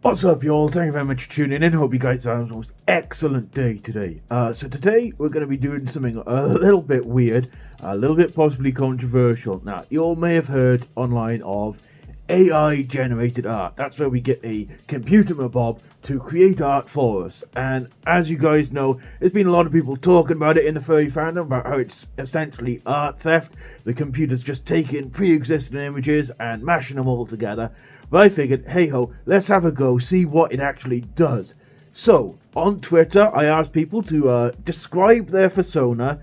What's up, y'all? Thank you very much for tuning in. Hope you guys are having an excellent day today. So today we're going to be doing something a little bit weird, a little bit possibly controversial. Now, you all may have heard online of AI generated art. That's where we get a computer mob to create art for us. And as you guys know, there's been a lot of people talking about it in the furry fandom about how it's essentially art theft. The computer's just taking pre-existing images and mashing them all together. But I figured, hey ho, let's have a go, see what it actually does. So, on Twitter, I asked people to describe their persona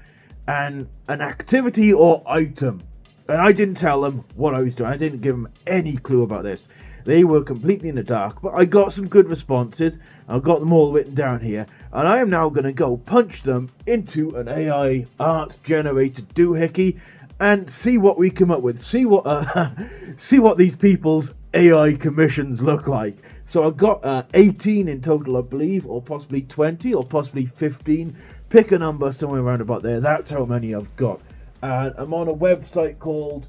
and an activity or item. And I didn't tell them what I was doing. I didn't give them any clue about this. They were completely in the dark. But I got some good responses. I've got them all written down here. And I am now going to go punch them into an AI art generated doohickey and see what we come up with. See what these people's AI commissions look like. So I've got 18 in total, I believe, or possibly 20, or possibly 15. Pick a number somewhere around about there. That's how many I've got. And I'm on a website called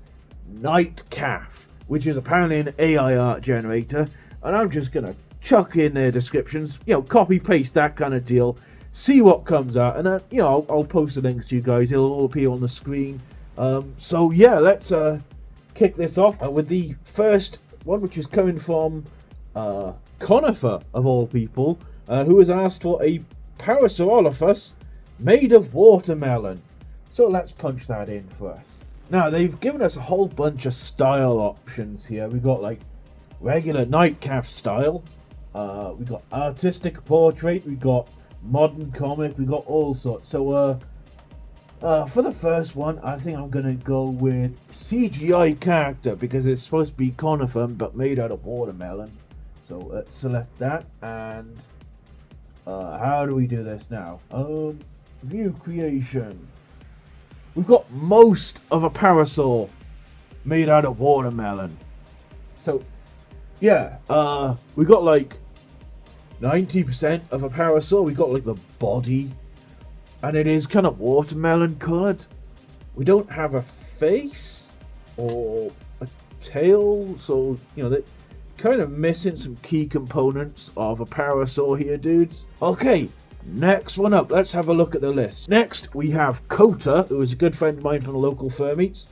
Nightcaf, which is apparently an AI art generator. And I'm just gonna chuck in their descriptions, copy paste that kind of deal. See what comes out, and then I'll post the links to you guys. It'll all appear on the screen. So yeah, let's kick this off with the first one, which is coming from Conifer of all people, who has asked for a Parasaurolophus made of watermelon. So let's punch that in first. Now they've given us a whole bunch of style options here. We've got like regular Nightcaf style, we've got artistic portrait, we've got modern comic, we've got all sorts. So for the first one, I think I'm gonna go with CGI character because it's supposed to be conifer but made out of watermelon. So let's select that, and how do we do this now? View creation. We've got most of a parasaur made out of watermelon. So yeah, we got like 90% of a parasaur. We got like the body, and it is kind of watermelon coloured. We don't have a face or a tail, so they're kind of missing some key components of a parasaur here, dudes. Okay, next one up. Let's have a look at the list. Next, we have Kota, who is a good friend of mine from the local fur meets,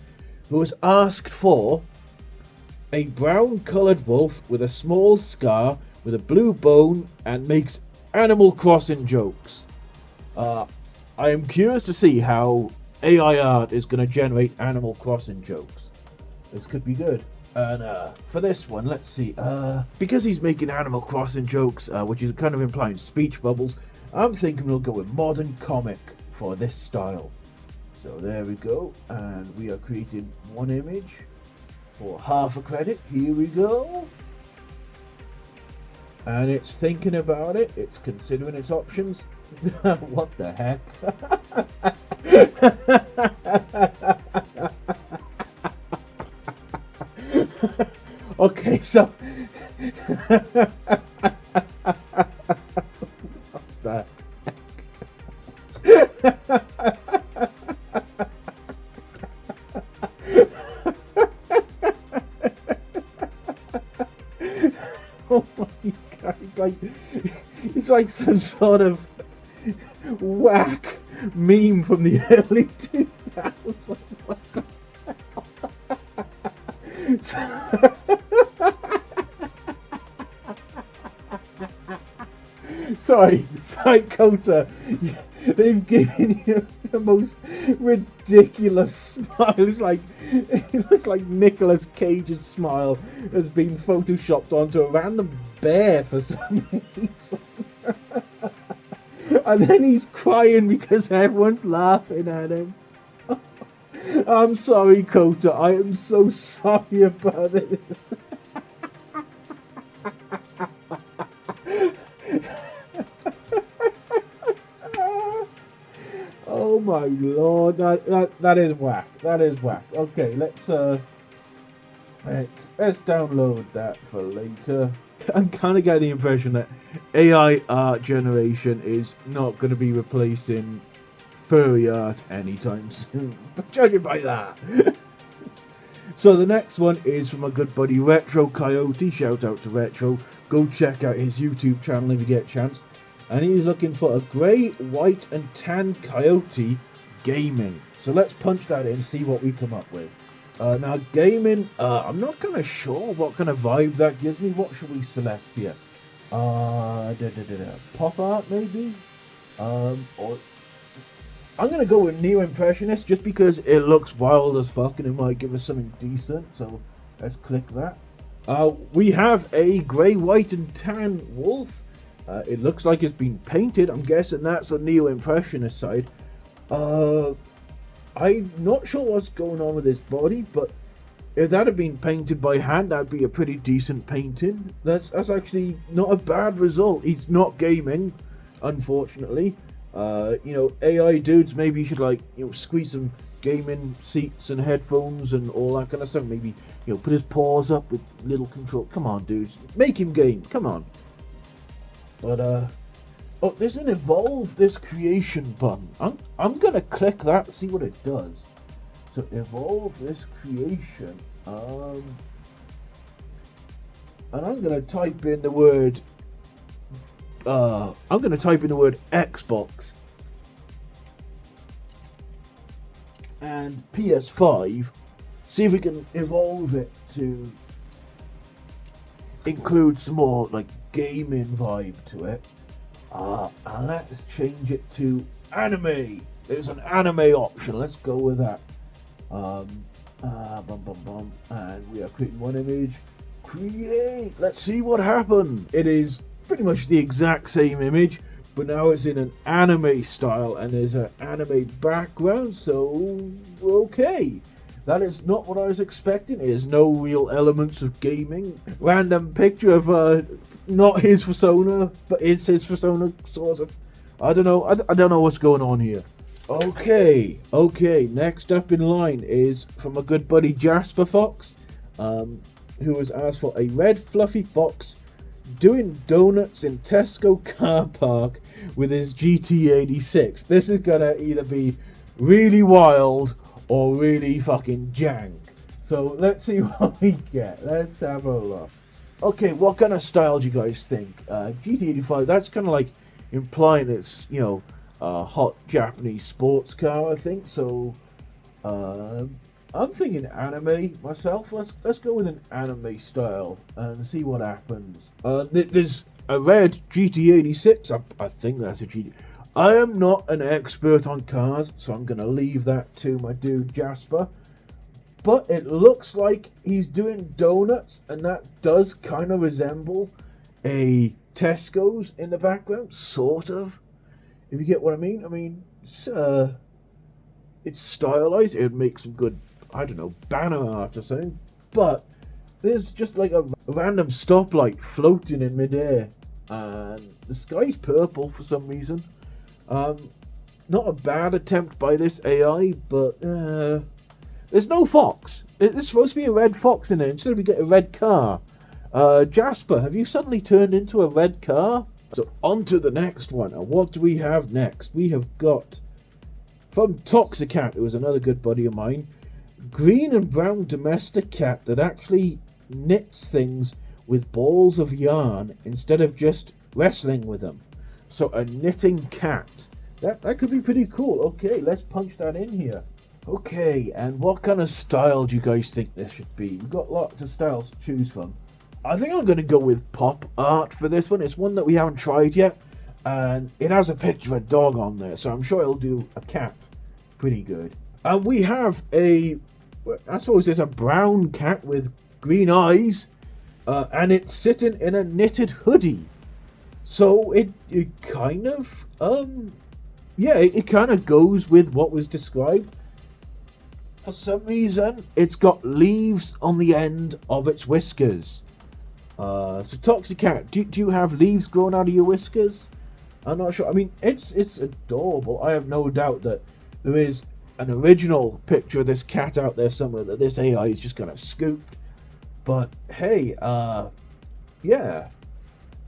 who has asked for a brown coloured wolf with a small scar with a blue bone and makes Animal Crossing jokes. I am curious to see how AI art is going to generate Animal Crossing jokes. This could be good. And for this one, let's see. Because he's making Animal Crossing jokes, which is kind of implying speech bubbles, I'm thinking we'll go with modern comic for this style. So there we go. And we are creating one image for half a credit. Here we go. And it's thinking about it. It's considering its options. What the heck? Okay, so what the heck? Oh my god, it's like some sort of whack meme from the early 2000s. What the Sorry, Kota. They've given you the most ridiculous smile. It looks like Nicolas Cage's smile has been photoshopped onto a random bear for some reason. And then he's crying because everyone's laughing at him. I'm sorry, Kota. I am so sorry about it. Oh my lord, that is whack. That is whack. Okay, let's download that for later. I'm kind of getting the impression that AI art generation is not going to be replacing furry art anytime soon. But judging by that. So the next one is from my good buddy Retro Coyote. Shout out to Retro, go check out his YouTube channel if you get a chance. And he's looking for a grey, white and tan coyote gaming. So let's punch that in and see what we come up with. Now gaming, I'm not kind of sure what kind of vibe that gives me. What should we select here? Pop art maybe? Or I'm gonna go with Neo Impressionist just because it looks wild as fuck and it might give us something decent. So let's click that. We have a grey, white and tan wolf. It looks like it's been painted. I'm guessing that's the Neo Impressionist side. I'm not sure what's going on with his body, but if that had been painted by hand, that'd be a pretty decent painting. That's actually not a bad result. He's not gaming, unfortunately. You know, AI dudes, maybe you should like, you know, squeeze some gaming seats and headphones and all that kind of stuff. Maybe, you know, put his paws up with little control. Come on, dudes, make him game. Come on. But oh, there's an evolve this creation button. I'm gonna click that, see what it does. So evolve this creation. And I'm gonna type in the word. I'm gonna type in the word Xbox and PS5. See if we can evolve it to include some more like gaming vibe to it. And let's change it to anime. There's an anime option. Let's go with that. And we are creating one image. Create. Let's see what happened. It is pretty much the exact same image, but now it's in an anime style and there's an anime background. So okay. That is not what I was expecting. There's no real elements of gaming. Random picture of not his persona, but is his persona sort of. I don't know. I don't know what's going on here. Okay. Next up in line is from a good buddy Jasper Fox, who has asked for a red fluffy fox doing donuts in Tesco car park with his GT86. This is gonna either be really wild or really fucking jank. So let's see what we get. Let's have a look. Okay, what kind of style do you guys think? GT85, that's kind of like implying it's, you know, a hot Japanese sports car, I think. So I'm thinking anime myself. Let's go with an anime style and see what happens. There's a red GT86. I think that's a GT. I am not an expert on cars, so I'm going to leave that to my dude Jasper. But it looks like he's doing donuts, and that does kind of resemble a Tesco's in the background, sort of. If you get what I mean. I mean, it's stylized. It would make some good, I don't know, banner art or something. But there's just like a random stoplight floating in midair, and the sky's purple for some reason. Not a bad attempt by this AI, but there's no fox. There's supposed to be a red fox in there. Instead we get a red car. Jasper, have you suddenly turned into a red car? So on to the next one. And what do we have next? We have got from Toxicat, who was another good buddy of mine, green and brown domestic cat that actually knits things with balls of yarn instead of just wrestling with them. So a knitting cat. That could be pretty cool. Okay, let's punch that in here. Okay, and what kind of style do you guys think this should be? We've got lots of styles to choose from. I think I'm going to go with pop art for this one. It's one that we haven't tried yet. And it has a picture of a dog on there. So I'm sure it'll do a cat pretty good. And we have I suppose it's a brown cat with green eyes. And it's sitting in a knitted hoodie. So it kind of, it kind of goes with what was described. For some reason, it's got leaves on the end of its whiskers. So Toxicat, do you have leaves growing out of your whiskers? I'm not sure. I mean, it's adorable. I have no doubt that there is an original picture of this cat out there somewhere that this AI is just gonna scoop. But hey, yeah.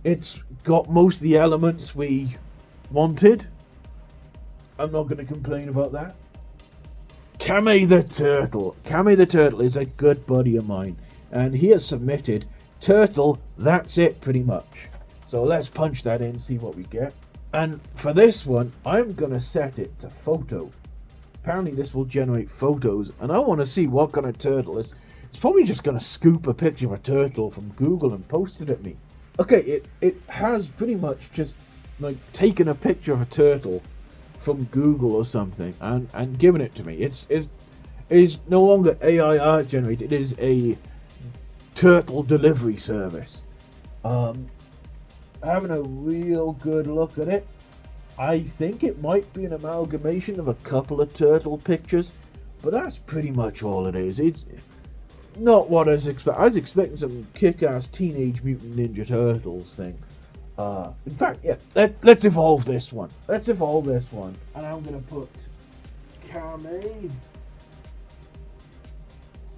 It's got most of the elements we wanted. I'm not going to complain about that. Kame the Turtle. Kame the Turtle is a good buddy of mine. And he has submitted turtle that's it pretty much. So let's punch that in, see what we get. And for this one, I'm gonna set it to photo. Apparently this will generate photos, and I want to see what kind of turtle it is. It's probably just gonna scoop a picture of a turtle from Google and post it at me. Okay, it has pretty much just like taken a picture of a turtle from Google or something and given it to me. It's no longer AI art generated. It is a turtle delivery service. Having a real good look at it, I think it might be an amalgamation of a couple of turtle pictures, but that's pretty much all it is. It's not what I was expecting. I was expecting some kick-ass Teenage Mutant Ninja Turtles thing. In fact, yeah, let's evolve this one. Let's evolve this one. And I'm going to put Kame.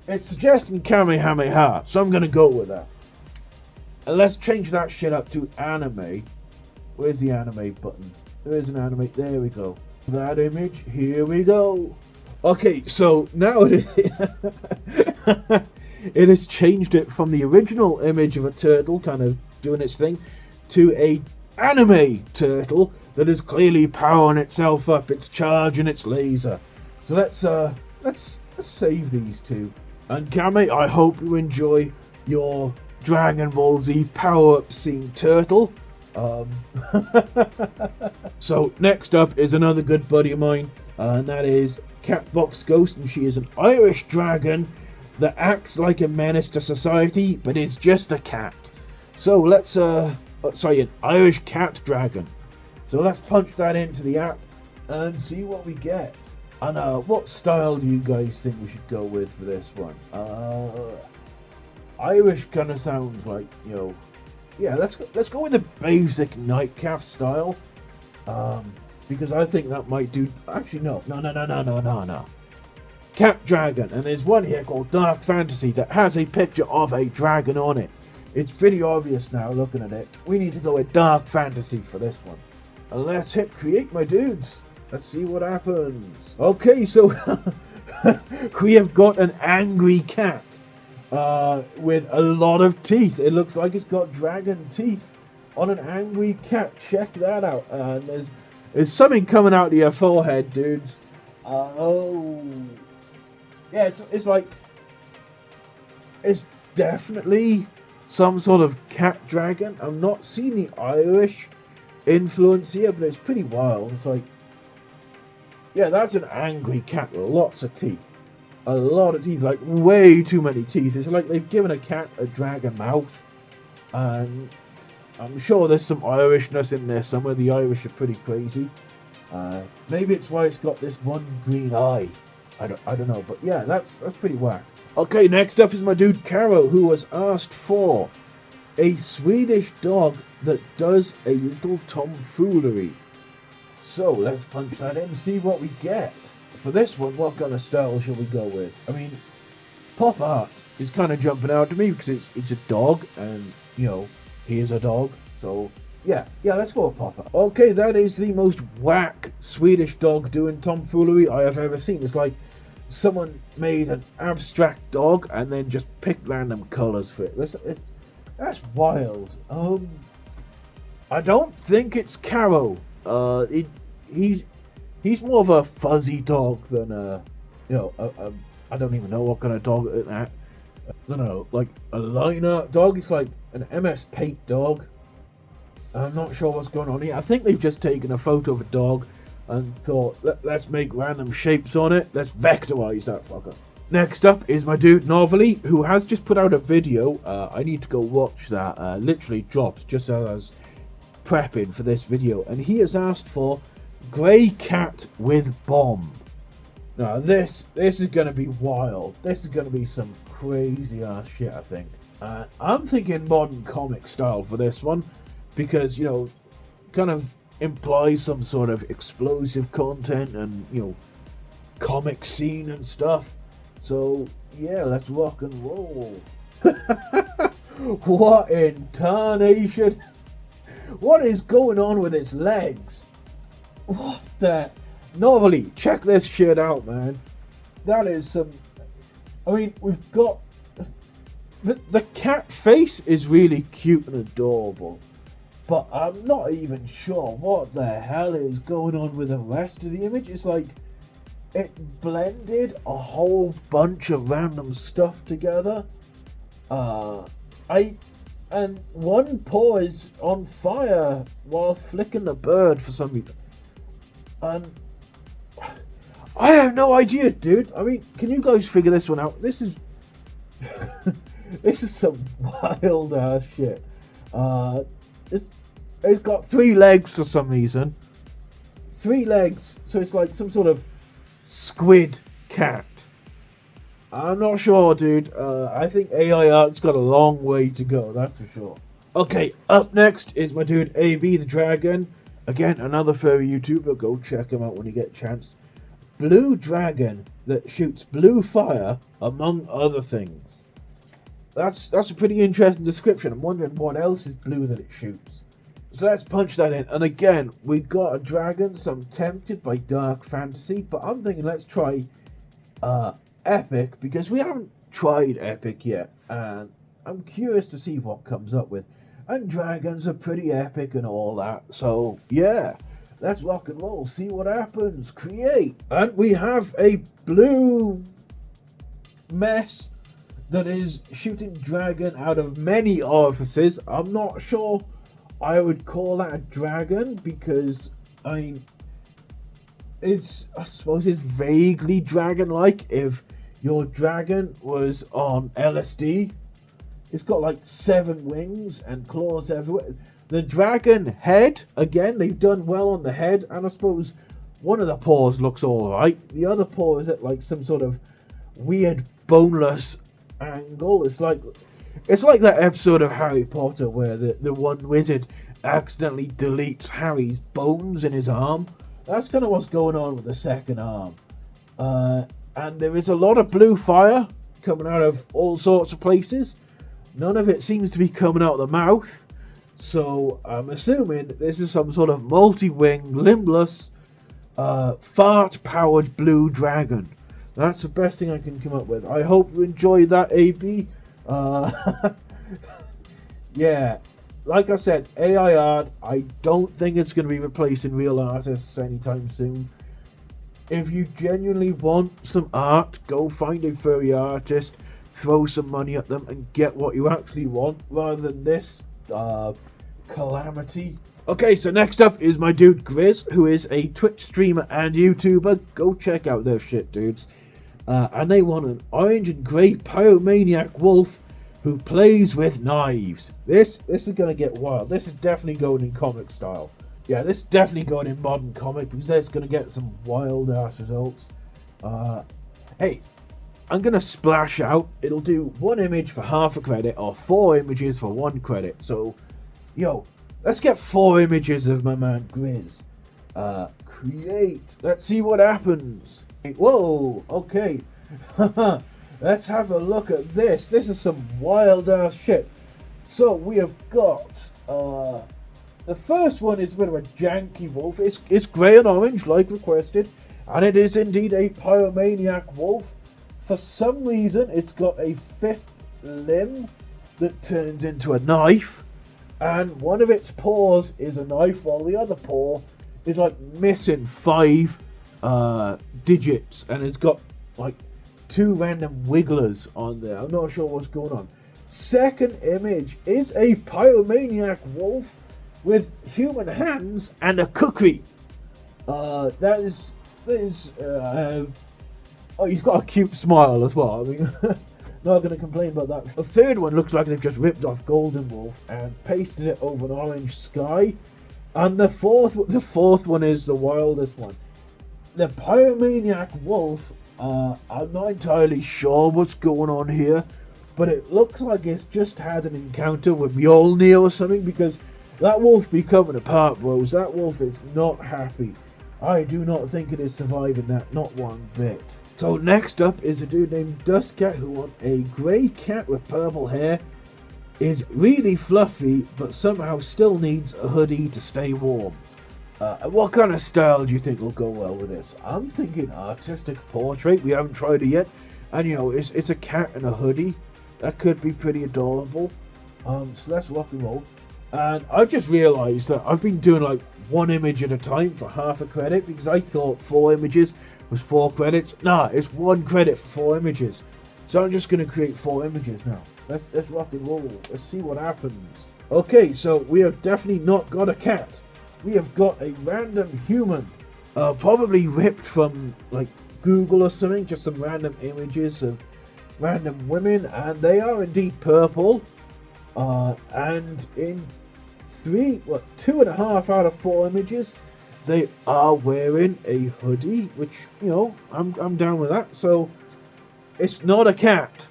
It's suggesting Kamehameha, so I'm going to go with that. And let's change that shit up to anime. Where's the anime button? There is an anime. There we go. That image. Here we go. Okay, so now it has changed it from the original image of a turtle kind of doing its thing to a anime turtle that is clearly powering itself up. It's charging its laser. So let's save these two. And Kame, I hope you enjoy your Dragon Ball Z power-up scene turtle. So next up is another good buddy of mine, and that is Catbox Ghost, and she is an Irish dragon that acts like a menace to society, but is just a cat. So let's an Irish cat dragon. So let's punch that into the app and see what we get. And what style do you guys think we should go with for this one? Irish kind of sounds like, you know, yeah, let's go with the basic nightcap style, because I think that might do. Actually, no. Cat dragon, and there's one here called Dark Fantasy that has a picture of a dragon on it. It's pretty obvious now looking at it. We need to go with Dark Fantasy for this one. And let's hit create, my dudes. Let's see what happens. Okay, so we have got an angry cat. With a lot of teeth. It looks like it's got dragon teeth on an angry cat. Check that out. And there's something coming out of your forehead, dudes. Oh, yeah. It's like it's definitely some sort of cat dragon. I'm not seeing the Irish influence here, but it's pretty wild. It's like, yeah, that's an angry cat with lots of teeth. A lot of teeth, like way too many teeth. It's like they've given a cat a dragon mouth, and I'm sure there's some Irishness in there somewhere. The Irish are pretty crazy. Maybe it's why it's got this one green eye. I don't know, but yeah, that's pretty whack. Okay, next up is my dude Caro, who has asked for a Swedish dog that does a little tomfoolery. So let's punch that in and see what we get. For this one, what kind of style shall we go with? I mean, pop art is kind of jumping out to me because it's a dog, and you know, he is a dog. So yeah, let's go with pop art. Okay, that is the most whack Swedish dog doing tomfoolery I have ever seen. It's like someone made an abstract dog and then just picked random colors for it. That's wild. I don't think it's Caro. He's more of a fuzzy dog than I don't even know what kind of dog it's at. I don't know, like a line art dog. It's like an MS Paint dog. I'm not sure what's going on here. I think they've just taken a photo of a dog and thought, let's make random shapes on it. Let's vectorize that fucker. Next up is my dude Novelly, who has just put out a video. I need to go watch that. Literally dropped just as I was prepping for this video, and he has asked for Grey cat with bomb. Now this is gonna be wild. This is gonna be some crazy ass shit, I think. I'm thinking modern comic style for this one, because you know, kind of implies some sort of explosive content and you know, comic scene and stuff. So yeah, let's rock and roll. What in tarnation? What is going on with its legs? What the? Novelly, check this shit out, man. That is some. I mean, we've got The cat face is really cute and adorable, but I'm not even sure what the hell is going on with the rest of the image. It's like it blended a whole bunch of random stuff together. And one paw is on fire while flicking the bird for some reason. And I have no idea, dude. I mean, can you guys figure this one out? This is this is some wild ass shit. It's got 3 legs for some reason. 3 legs, so it's like some sort of squid cat. I'm not sure, dude. I think AI art's got a long way to go, that's for sure. Okay, up next is my dude AB the Dragon. Again, another furry YouTuber. Go check him out when you get a chance. Blue dragon that shoots blue fire, among other things. That's a pretty interesting description. I'm wondering what else is blue that it shoots. So let's punch that in. And again, we've got a dragon, so I'm tempted by dark fantasy, but I'm thinking let's try epic, because we haven't tried epic yet, and I'm curious to see what comes up with. And dragons are pretty epic and all that, so yeah, let's rock and roll, see what happens, create. And we have a blue mess that is shooting dragon out of many orifices. I'm not sure I would call that a dragon, because I mean, I suppose it's vaguely dragon-like if your dragon was on LSD. It's got like 7 wings and claws everywhere. The dragon head, again, they've done well on the head, and I suppose one of the paws looks alright. The other paw is at like some sort of weird boneless angle. It's like that episode of Harry Potter where the one wizard accidentally deletes Harry's bones in his arm. That's kind of what's going on with the second arm. And there is a lot of blue fire coming out of all sorts of places. None of it seems to be coming out of the mouth. So I'm assuming this is some sort of multi-wing, limbless, fart-powered blue dragon. That's the best thing I can come up with. I hope you enjoyed that, AB. Yeah, like I said, AI art, I don't think it's going to be replacing real artists anytime soon. If you genuinely want some art, go find a furry artist, throw some money at them, and get what you actually want, rather than this calamity. Okay, so next up is my dude Grizz, who is a Twitch streamer and YouTuber. Go check out their shit, dudes. And they want an orange and grey pyromaniac wolf who plays with knives. This is gonna get wild. This is definitely going in comic style. Yeah, this is definitely going in modern comic, because that's gonna get some wild ass results. Hey, I'm gonna splash out. It'll do 1 image for half a credit, or 4 images for 1 credit. So, yo, let's get 4 images of my man Grizz. Create. Let's see what happens. Whoa, okay. Let's have a look at this. This is some wild ass shit. So we have got the first one is a bit of a janky wolf. It's grey and orange like requested, and it is indeed a pyromaniac wolf. For some reason it's got a 5th limb that turns into a knife, and one of its paws is a knife, while the other paw is like missing 5 digits, and it's got like 2 random wigglers on there. I'm not sure what's going on. Second image is a pyromaniac wolf with human hands and a kukri. That is oh, he's got a cute smile as well. I mean, not going to complain about that. The third one looks like they've just ripped off Golden Wolf and pasted it over an orange sky. And the fourth one is the wildest one. The pyromaniac wolf, I'm not entirely sure what's going on here, but it looks like it's just had an encounter with Mjolnir or something, because that wolf be coming apart, bros. That wolf is not happy. I do not think it is surviving that, not one bit. So next up is a dude named Dustcat, who wants a grey cat with purple hair, is really fluffy, but somehow still needs a hoodie to stay warm. What kind of style do you think will go well with this? I'm thinking artistic portrait. We haven't tried it yet, and you know, it's a cat in a hoodie. That could be pretty adorable. So let's rock and roll. And I've just realised that I've been doing like one image at a time for half a credit because I thought 4 images was 4 credits. Nah, it's 1 credit for 4 images. So I'm just going to create 4 images now. Let's rock and roll. Let's see what happens. Okay, so we have definitely not got a cat. We have got a random human. Probably ripped from like Google or something. Just some random images of random women. And they are indeed purple. And in 2.5 out of 4 images, they are wearing a hoodie, which, you know, I'm down with that. So it's not a cat.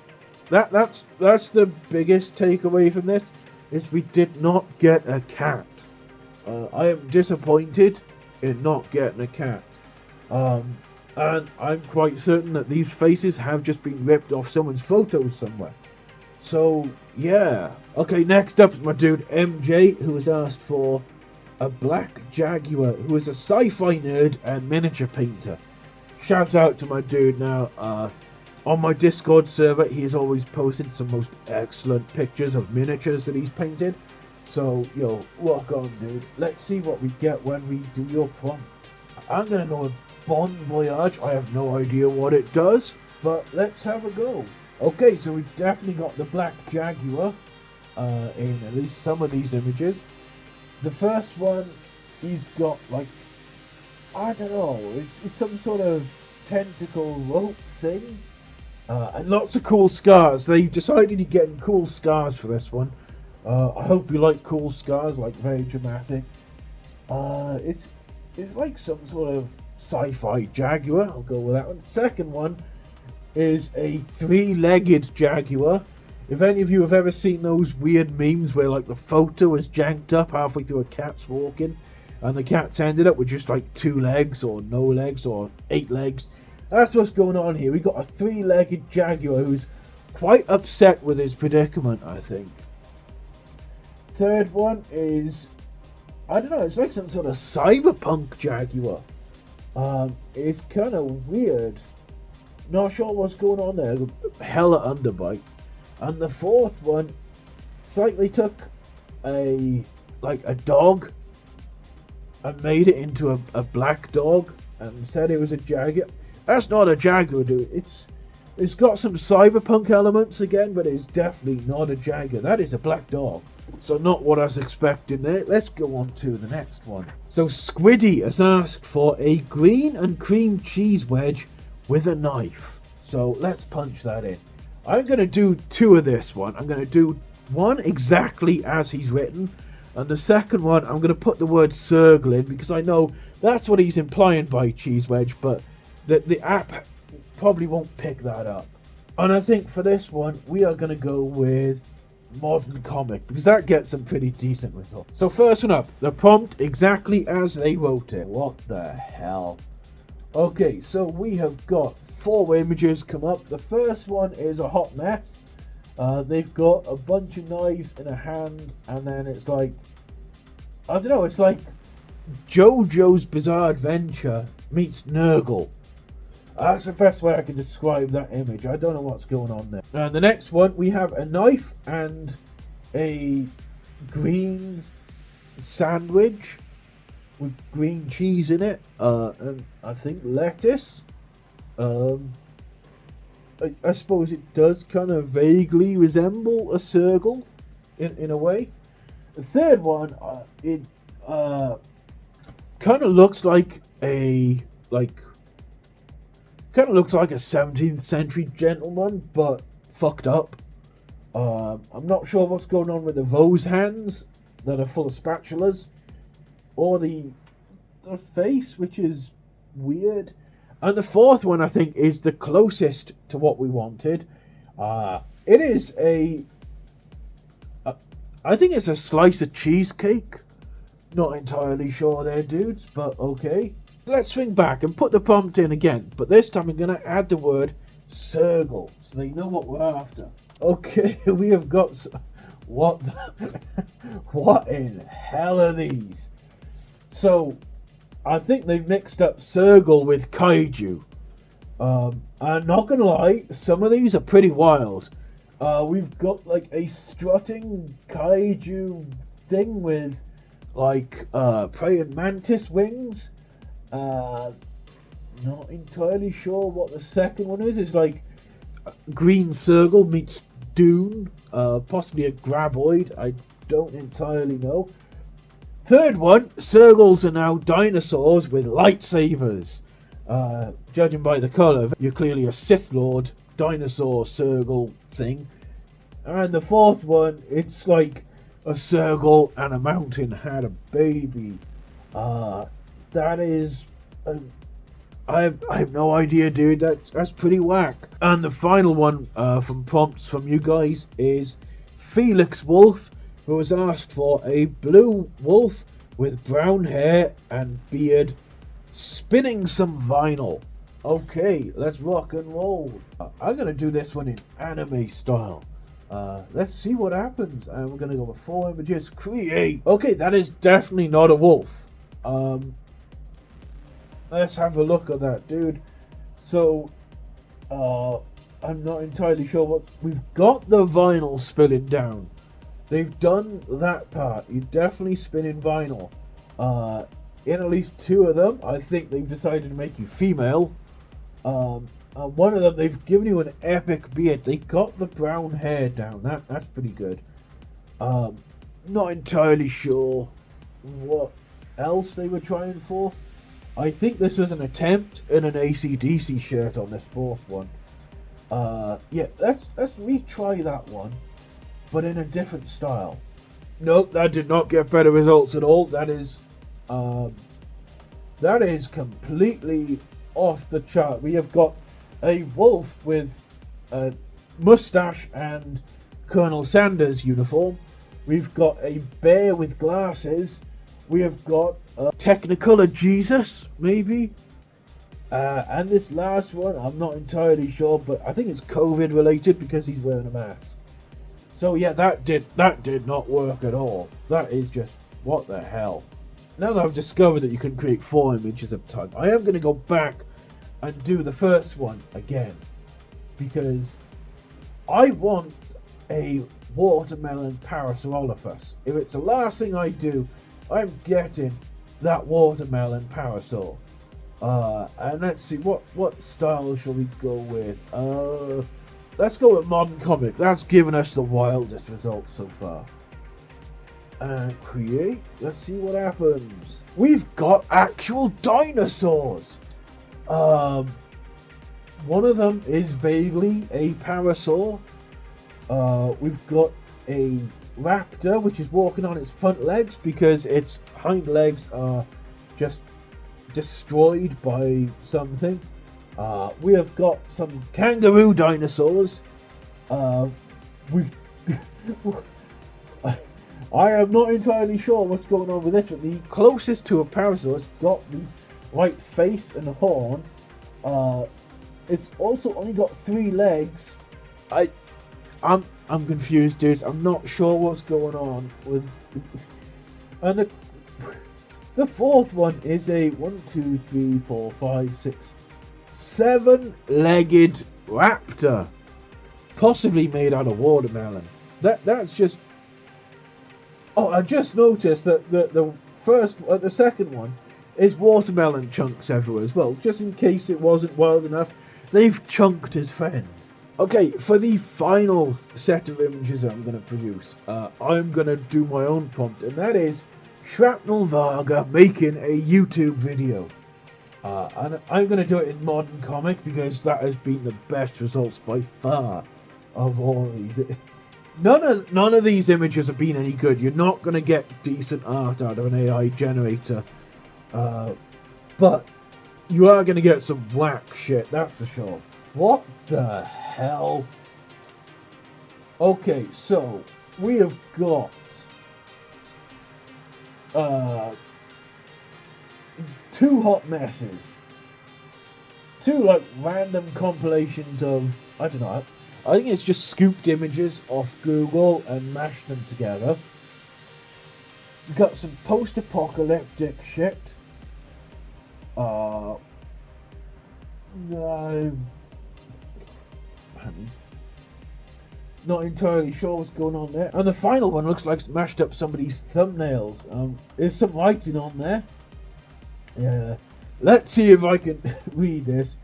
That's the biggest takeaway from this, is we did not get a cat. I am disappointed in not getting a cat. And I'm quite certain that these faces have just been ripped off someone's photos somewhere. So, yeah. Okay, next up is my dude MJ, who has asked for a black jaguar, who is a sci-fi nerd and miniature painter. Shout out to my dude now. On my Discord server, he has always posted some most excellent pictures of miniatures that he's painted. So, yo, rock on, dude. Let's see what we get when we do your prompt. I'm gonna go with Bon Voyage. I have no idea what it does, but let's have a go. Okay, so we've definitely got the black jaguar in at least some of these images. The first one, he's got like, I don't know, it's some sort of tentacle rope thing. And lots of cool scars. They decided to get cool scars for this one. I hope you like cool scars, like very dramatic. It's like some sort of sci-fi jaguar. I'll go with that one. Second one is a 3-legged jaguar. If any of you have ever seen those weird memes where like the photo is janked up halfway through a cat's walking, and the cat's ended up with just like 2 legs or no legs or 8 legs. That's what's going on here. We got a 3-legged jaguar who's quite upset with his predicament, I think. Third one is, I don't know, it's like some sort of cyberpunk jaguar. It's kind of weird. Not sure what's going on there. Hella underbite. And the fourth one, it's like they took a dog and made it into a black dog and said it was a jaguar. That's not a jaguar, dude. It's got some cyberpunk elements again, but it's definitely not a jaguar. That is a black dog. So not what I was expecting there. Let's go on to the next one. So Squiddy has asked for a green and cream cheese wedge with a knife. So let's punch that in. I'm going to do 2 of this one. I'm going to do one exactly as he's written. And the second one, I'm going to put the word circle in, because I know that's what he's implying by cheese wedge, but the app probably won't pick that up. And I think for this one, we are going to go with modern comic, because that gets some pretty decent results. So first one up, the prompt exactly as they wrote it. What the hell? Okay, so we have got 4 images come up. The first one is a hot mess. They've got a bunch of knives in a hand, and then it's like, I don't know, it's like JoJo's Bizarre Adventure meets Nurgle. That's the best way I can describe that image. I don't know what's going on there. And the next one, we have a knife and a green sandwich with green cheese in it, and I think lettuce. I suppose it does kind of vaguely resemble a circle in a way. The third one, it kind of looks like a 17th century gentleman, but fucked up. I'm not sure what's going on with those hands that are full of spatulas, or the face, which is weird. And the fourth one, I think, is the closest to what we wanted. It is I think it's a slice of cheesecake. Not entirely sure there, dudes, but okay. Let's swing back and put the prompt in again, but this time I'm going to add the word circle, so they know what we're after. Okay, we have got... What in hell are these? So, I think they've mixed up circle with kaiju. I'm not going to lie, some of these are pretty wild. We've got like a strutting kaiju thing with like praying mantis wings. Not entirely sure what the second one is. It's like Green Circle meets Dune, possibly a graboid. I don't entirely know. Third one, Circles are now dinosaurs with lightsabers. Judging by the colour, you're clearly a Sith Lord dinosaur circle thing. And the fourth one, it's like a circle and a mountain had a baby. That is... I have no idea, dude. That's pretty whack. And the final one from prompts from you guys is Felix Wolf, who has asked for a blue wolf with brown hair and beard spinning some vinyl. Okay, let's rock and roll. I'm gonna do this one in anime style. Let's see what happens. And we're gonna go with 4 images. Create. Okay, that is definitely not a wolf. Let's have a look at that, dude. So, I'm not entirely sure what... We've got the vinyl spilling down. They've done that part. You're definitely spinning vinyl. In at least 2 of them, I think they've decided to make you female. And one of them, they've given you an epic beard. They got the brown hair down. That's pretty good. Not entirely sure what else they were trying for. I think this was an attempt in an AC/DC shirt on this 4th one. Yeah, let's retry that one, but in a different style. Nope, that did not get better results at all. That is completely off the chart. We have got a wolf with a mustache and Colonel Sanders uniform. We've got a bear with glasses. We have got a Technicolor Jesus, maybe. And this last one, I'm not entirely sure, but I think it's COVID related because he's wearing a mask. So yeah, that did not work at all. That is just, what the hell. Now that I've discovered that you can create 4 images at a time, I am going to go back and do the first one again. Because I want a watermelon Parasaurolophus. If it's the last thing I do, I'm getting that watermelon Parasaur. And let's see, what style shall we go with? Let's go with modern comic. That's given us the wildest results so far. And create. Let's see what happens. We've got actual dinosaurs. One of them is vaguely a parasaur. We've got a raptor, which is walking on its front legs because its hind legs are just destroyed by something. We have got some kangaroo dinosaurs. We've I am not entirely sure what's going on with this, but the closest to a parasaur's got the right face and horn. It's also only got 3 legs. I'm confused, dudes. I'm not sure what's going on with. And the 4th one is a 1, 2, 3, 4, 5, 6, 7-legged raptor, possibly made out of watermelon. That's just. Oh, I just noticed that the second one is watermelon chunks everywhere as well. Just in case it wasn't wild enough, they've chunked his friend. Okay, for the final set of images I'm going to produce, I'm going to do my own prompt, and that is Shrapnel Varga making a YouTube video. And I'm going to do it in modern comic because that has been the best results by far of all of these. None of these images have been any good. You're not going to get decent art out of an AI generator. But you are going to get some whack shit, that's for sure. What the hell? Okay, so we have got 2 hot messes. 2 like random compilations of, I don't know, I think it's just scooped images off Google and mashed them together. We've got some post-apocalyptic shit. Not entirely sure what's going on there. And the final one looks like it's mashed up somebody's thumbnails. There's some writing on there. Yeah. Let's see if I can read this.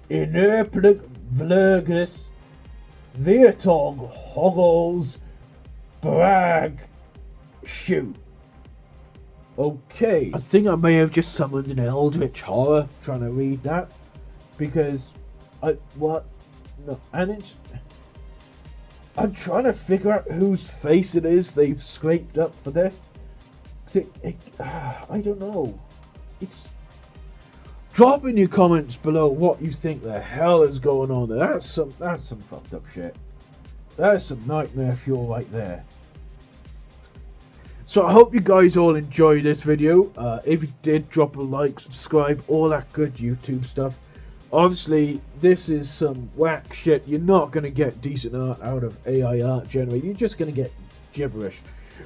Inerplig vlurgus Viatog hoggles brag shoot. Okay. I think I may have just summoned an eldritch horror trying to read that. Because I'm trying to figure out whose face it is they've scraped up for this. I don't know. Drop in your comments below what you think the hell is going on there. That's some fucked up shit. That's some nightmare fuel right there. So I hope you guys all enjoyed this video. If you did, drop a like, subscribe, all that good YouTube stuff. Obviously, this is some whack shit. You're not going to get decent art out of AI art generated. You're just going to get gibberish.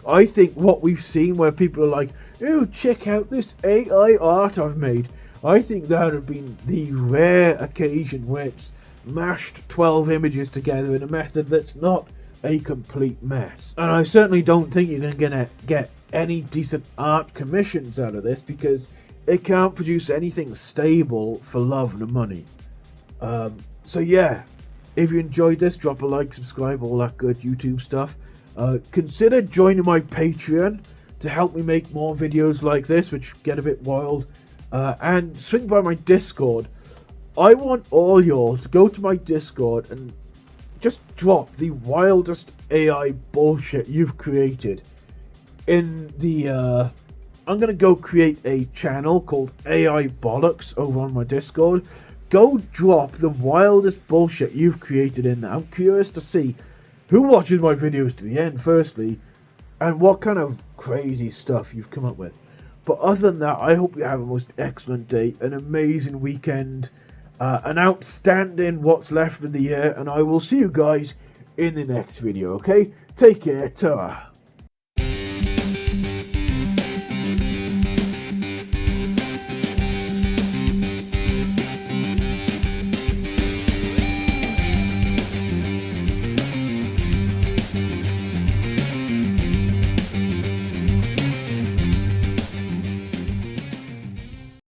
I think what we've seen where people are like, "Ooh, check out this AI art I've made." I think that would have been the rare occasion where it's mashed 12 images together in a method that's not a complete mess. And I certainly don't think you're going to get any decent art commissions out of this, because it can't produce anything stable for love and money. So yeah, if you enjoyed this, drop a like, subscribe, all that good YouTube stuff. Consider joining my Patreon to help me make more videos like this, which get a bit wild. And swing by my Discord. I want all y'all to go to my Discord and just drop the wildest AI bullshit you've created in the I'm gonna go create a channel called AI Bollocks over on my Discord. Go drop the wildest bullshit you've created in there. I'm curious to see who watches my videos to the end, firstly, and what kind of crazy stuff you've come up with. But other than that, I hope you have a most excellent day, an amazing weekend, an outstanding what's left of the year, and I will see you guys in the next video, okay? Take care, ta-ra.